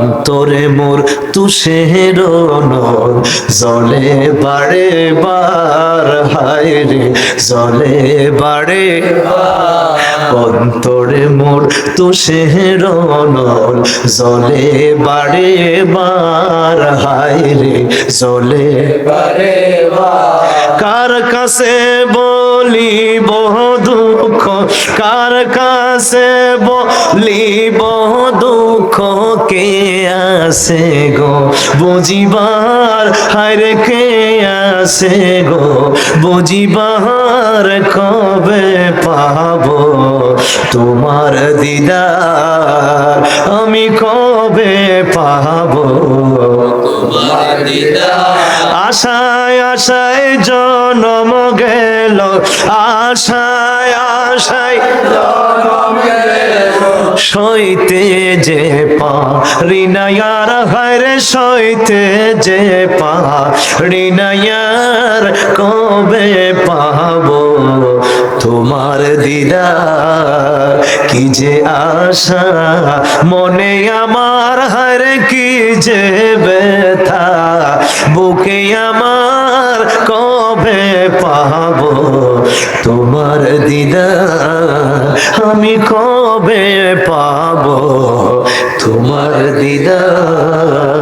অন্তরে মোর তুষের নল জলে বাড়ে বার, হায় রে জলে বাড়ে অন্তরে মোর তুষের নল জলে বাড়ে বার, হায় রে জলে বাড়ে বার। কার কাছে বলিব দুঃখ, কার কাছে বলিব দুঃখ, কে আছে গো বুঝিবার, হায়রে কে আছে গো বুঝিবার, কবে পাবো তোমার দিদার, আমি কবে পাবো তোমার দিদার। আশায় আশায় জনম গেল, আশায় আশায় জনম গেল, সইতে যে পারি না আর, হায়রে সইতে যে পারি না আর, কবে পাবো তোমার দিদার। কি যে আশা মনে আমার, হায়রে কি যে ব্যথা বুকে আমার, কবে পাবো তোমার দিদার, আমি কবে পাবো তোমার দিদার।